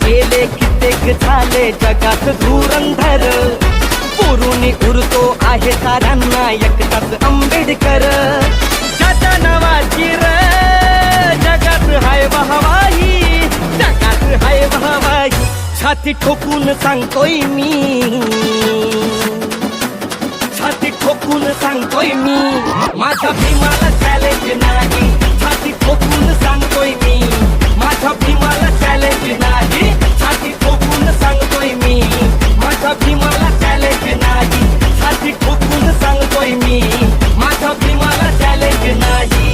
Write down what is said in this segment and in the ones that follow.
गेले कित्येक झाले जगात धुरंधर, पुरुणी उरतो आहे साऱ्यांना एकटाच आंबेडकर. ज्याच्या नावाची र जगात हाय वाहवाही, जगात हाय वाहवाही. छाती ठोकून सांगतोय मी, छाती ठोकून सांगतोय मी, माझ्या भीमाला चॅलेंज नाही. छाती ठोकून सांगतोय मी, माझ्या भीमाला चॅलेंज नाही. छाती ठोकून सांगतोय मी, माझ्या भीमाला चॅलेंज नाही. छाती ठोकून सांगतोय मी, माझ्या भीमाला चॅलेंज नाही.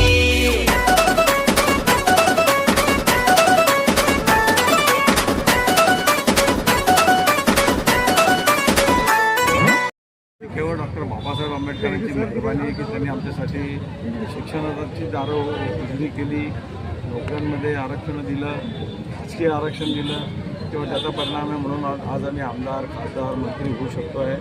केवळ डॉक्टर बाबासाहेब आंबेडकरांची मेहरबानी आहे की त्यांनी आमच्यासाठी शिक्षणाची दारं उघडी केली, नोकऱ्यांमध्ये आरक्षण दिलं, राजकीय आरक्षण दिलं. किंवा त्याचा परिणाम आहे म्हणून आज आम्ही आमदार, खासदार, मंत्री होऊ शकतो आहे.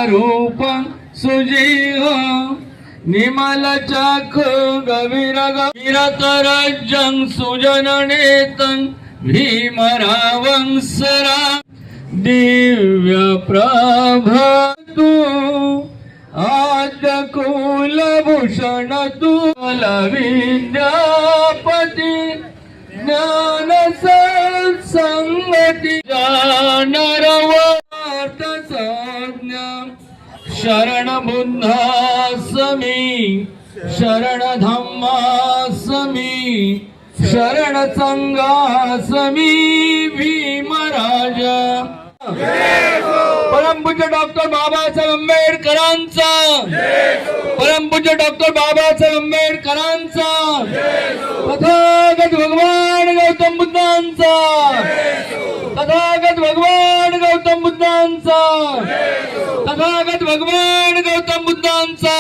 रूपं सुजीव निमल चाख गवीर गवीरतरजं सुजननेतं भीमरावंसरा दिव्य प्रभतु आद्य कुलभूषण तु विद्यापति ज्ञान सत्संगति जानरवार्थ संज्ञा शरण बुद्धासमी शरण धम्मासमी शरण संघासमी भीमराज. परमपूज्य डॉक्टर बाबासाहेब आंबेडकरांचा, परमपूज्य डॉक्टर बाबासाहेब आंबेडकरांचा, तथागत भगवान गौतम बुद्धांचा, तथागत भगवान गौतम बुद्धांचा, तथागत भगवान गौतम बुद्धांचा.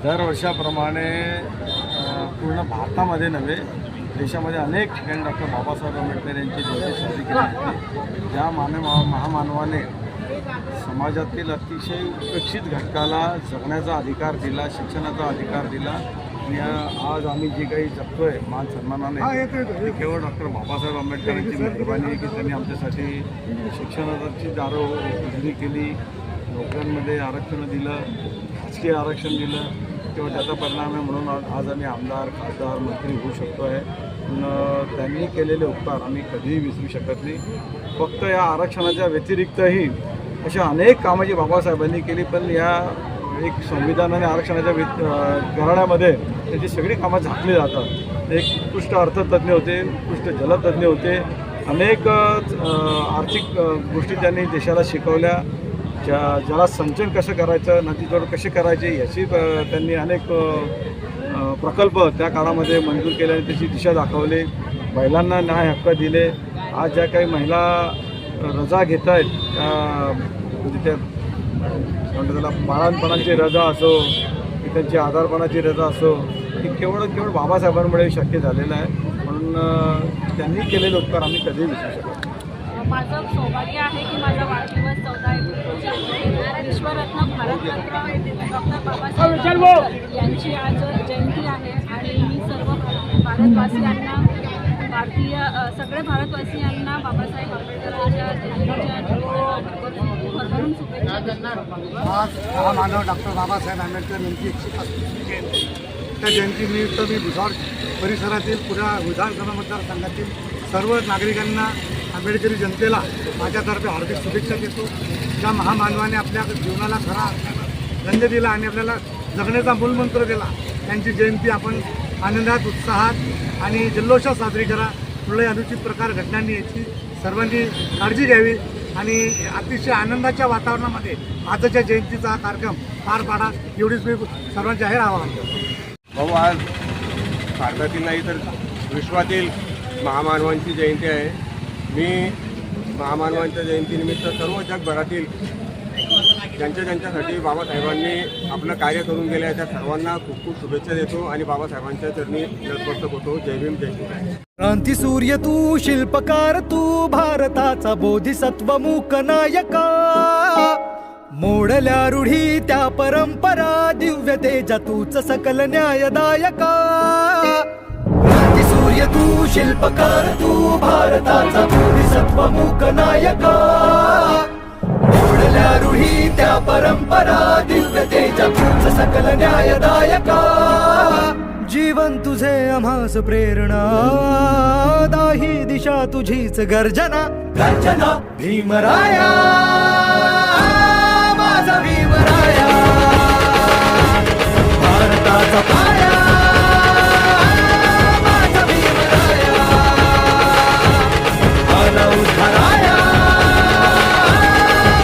दरवर्षाप्रमाणे पूर्ण भारतामध्ये नव्हे देशामध्ये अनेक ठिकाणी डॉक्टर बाबासाहेब आंबेडकर यांची जयंती साजरी केली जाते. ज्या महामानवाने समाजातील अतिशय उपेक्षित घटकाला जगण्याचा अधिकार दिला, शिक्षणाचा अधिकार दिला. आणि आज आम्ही जे काही जगतोय मान सन्मानाने ते केवळ डॉक्टर बाबासाहेब आंबेडकरांची मेहरबानी आहे की त्यांनी आमच्यासाठी शिक्षणाची दारं उघडी केली, नोकऱ्यांमध्ये आरक्षण दिलं, राजकीय आरक्षण दिलं. किंवा त्याचा परिणाम आहे म्हणून आज आम्ही आमदार, खासदार, मंत्री होऊ शकतो आहे. त्यांनी केलेले उपकार आम्ही कधीही विसरू शकत नाही. फक्त या आरक्षणाच्या व्यतिरिक्तही अशा अनेक कामं जी बाबासाहेबांनी केली, पण या एक संविधानाने आरक्षणाच्या करण्यामध्ये त्याची सगळी कामं झाकली जातात. एक उत्कृष्ट अर्थतज्ञ होते, उत्कृष्ट जलतज्ञ होते, अनेक आर्थिक गोष्टी त्यांनी देशाला शिकवल्या. ज्याला सिंचन कसं करायचं, नदीजोड कशी करायची याची त्यांनी अनेक प्रकल्प त्या काळामध्ये मंजूर केले आणि त्याची दिशा दाखवली. महिलांना न्याय हक्क दिले. आज ज्या काही महिला रजा घेत आहेत म्हणजे त्या म्हणतात त्याला बाळांपणाची रजा असो की त्यांची आजारपणाची रजा असो, ही केवळ बाबासाहेबांमुळे शक्य झालेलं आहे. म्हणून त्यांनी केलेले उपकार आम्ही कधीही विसरू शकत नाही. माझं सौभाग्य आहे की माझा वाढदिवस 14 एप्रिल रोजी विश्वरत्न भारतरत्न डॉक्टर बाबासाहेब आंबेडकर यांची आज जयंती आहे आणि मी सर्व भारतवासियांना सगळे भारतवासियांना बाबासाहेब आंबेडकरांच्या जयंतीच्या भरभरून शुभेच्छा देणार. आज महामानव डॉक्टर बाबासाहेब आंबेडकर यांची 135वी जयंती. त्या जयंतीनिमित्त मी भुसावळ परिसरातील पुऱ्या विधानसभा मतदारसंघातील सर्व नागरिकांना, आंबेडकरी जनतेला माझ्यातर्फे हार्दिक शुभेच्छा देतो. ज्या महामानवाने आपल्या जीवनाला खरा गंध दिला आणि आपल्याला जगण्याचा मूलमंत्र दिला, त्यांची जयंती आपण आनंदात, उत्साहात आणि जल्लोषात साजरी करा. कुठलाही अनुचित प्रकार घडणार याची सर्वांनी काळजी घ्यावी आणि अतिशय आनंदाच्या वातावरणामध्ये आजच्या जयंतीचा हा कार्यक्रम पार पाडा, एवढीच मी सर्वांचे जाहीर आवाहन करतो. भाऊ, आज भारतातील नाही तर विश्वातील महामानवांची जयंती आहे. मी महामानवांच्या जयंतीनिमित्त सर्व जगभरातील ज्यांच्यासाठी बाबासाहेबांनी आपलं कार्य करून गेले आहे त्या सर्वांना खूप खूप शुभेच्छा देतो आणि बाबासाहेबांच्या चरणी नतमस्तक होतो. जय भीम, जय शिवराय. क्रांती सूर्य तू, शिल्पकार तू, भारताचा बोधिसत्व मूक नायका. मोडल्या रूढी त्या परंपरा, दिव्य तेजा तूच सकल न्यायदायका. क्रांती सूर्य तू, शिल्पकार तू, भारताचा बोधिसत्व मूक नायका. मोडल्या रूढी त्या परंपरा, दिव्य तेजा तूच सकल न्यायदायका. जीवन तुझे आम्हास प्रेरणा, दाही दिशा तुझीच गर्जना. गर्जना भीमराया, माझा भीमराया, भारताचा पाया, माझा भीमराया, आला उद्धाराया,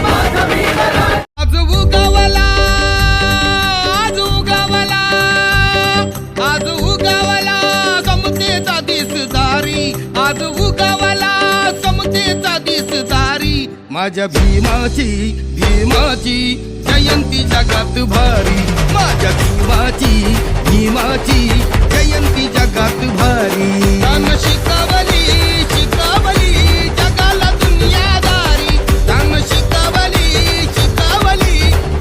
माझा भीमराया. आज उगवला, आज उगवला, आज उगवला समतेचा दिसदारी. आज उगवला समतेचा दिसदारी. माझ्या भीमाची जयंती जगात भारी. माझ्या भीमाची जयंती जगात भारी. त्यानं शिकवली जगाला दुनियादारी. त्यानं शिकवली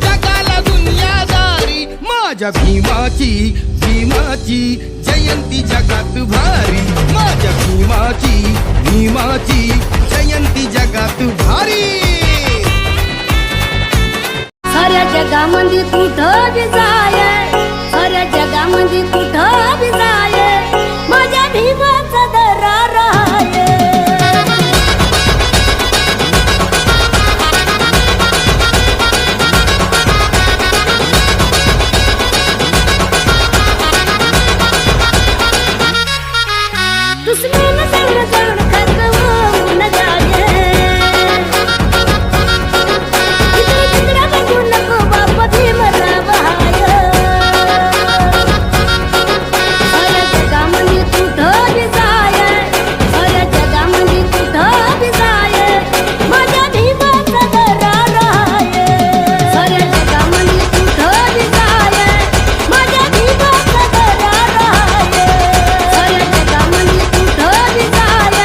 जगाला दुनियादारी. माझ्या भीमाची जयंती जगात भारी. माझ्या भीमाची जयंती जगात भारी. साऱ्या जगामध्ये कुठं बी जाय, साऱ्या जगामध्ये कुठं बी जाय, माझ्या भीमाचा दरार आहे. दुश्मन जण जण खतवून जाये, तिकडे बघू नको बाप भीमराव हाय. साऱ्या जगामध्ये कुठं बी जाय, साऱ्या जगामध्ये कुठं बी जाय, माझ्या भीमाचा दरार आहे. साऱ्या जगामध्ये कुठं बी जाय, माझ्या भीमाचा दरार आहे. साऱ्या जगामध्ये कुठं बी जाय,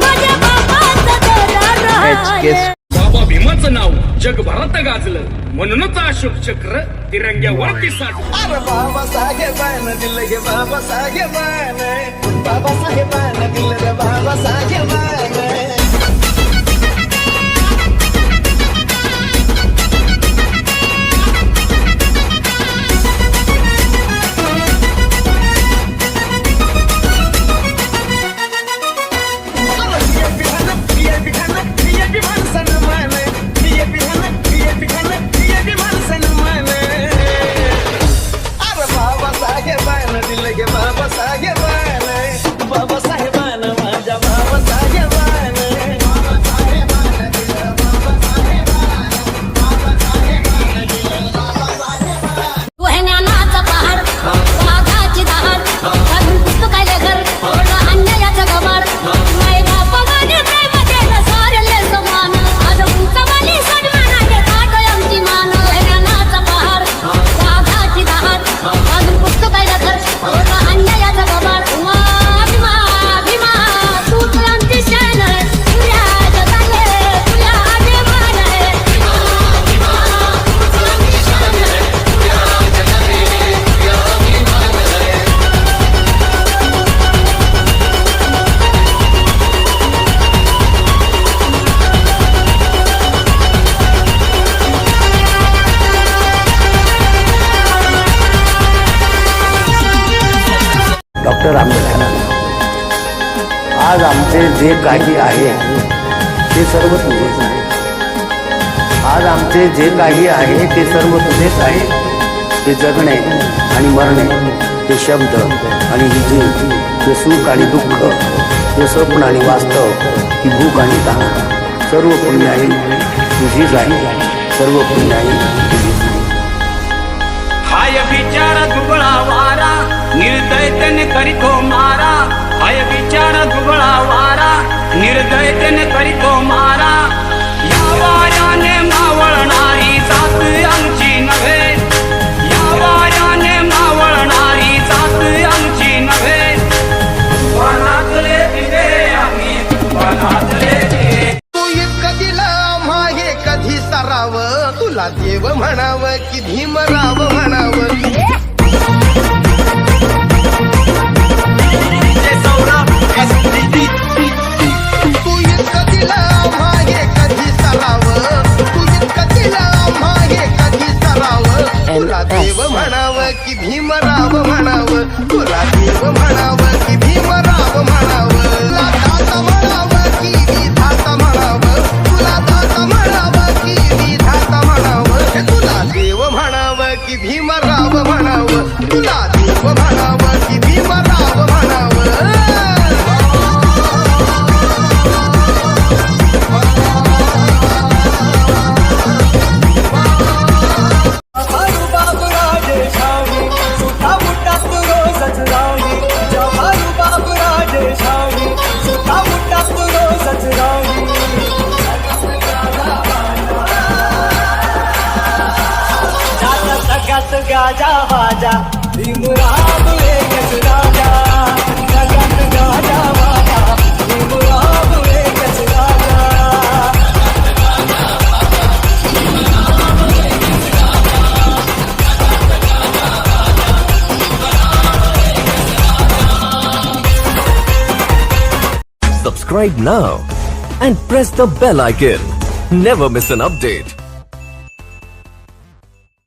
माझ्या बाबाचा दरार आहे. बाबा भीमाचं नाव जगभरात गाजलं, म्हणूनच अशोक चक्र तिरंग्यावरती साठलं. अरे बाबासाहेबांना दिलं गे बाबासाहेबांना, बाबासाहेबांना दिलं गे बाबासाहेबांना. बाबासाहेबांना, बाबासाहेबांना, माझ्या बाबासाहेबांना. डॉक्टर आंबेडकरांना, आज आमचे जे काही आहे ते सर्व तुझेच आहे. आज आमचे जे काही आहे ते सर्व तुझेच आहे. ते जगणे आणि मरणे, ते शब्द आणि ही जीव, ते सुख आणि दुःख, ते स्वप्न आणि वास्तव, ही भूक आणि तहान, सर्व पुण्याई तुझीच आहे. सर्व पुण्याई तुझीच आहे. हाय विचार दुबळा वारा, निर्दयतेने करीतो मारा. हाय विचार दुबळा वारा, निर्दयतेने करीतो मारा. या वाऱ्याने मावळणारी जात आमची नव्हे. या वाऱ्याने मावळणारी जात आमची नव्हे. वनातले दिवे आम्ही, वनातले दिवे. तू इतकं दिलं माहे कधी सराव, तुला देव म्हणावं की भीमराव म्हणावं. तू इतकं दिलं माहे कधी सराव, तू इतकं दिलं माहे कधी सराव. तुला देव म्हणावं की भीमराव म्हणावं. तुला देव म्हणावं की भीमराव म्हणावं. तुला दाता म्हणावं की विधाता म्हणावं. तुला दाता म्हणावं की विधाता म्हणावं. हे तुला देव म्हणावं की भीमराव म्हणावं. तुला देव म्हणावं की भीमराव म्हणावं. गाजा बाजा भीमराव एकच राजा. जगात गाजा बाजा भीमराव एकच राजा. Subscribe now and press the bell icon. Never miss an update.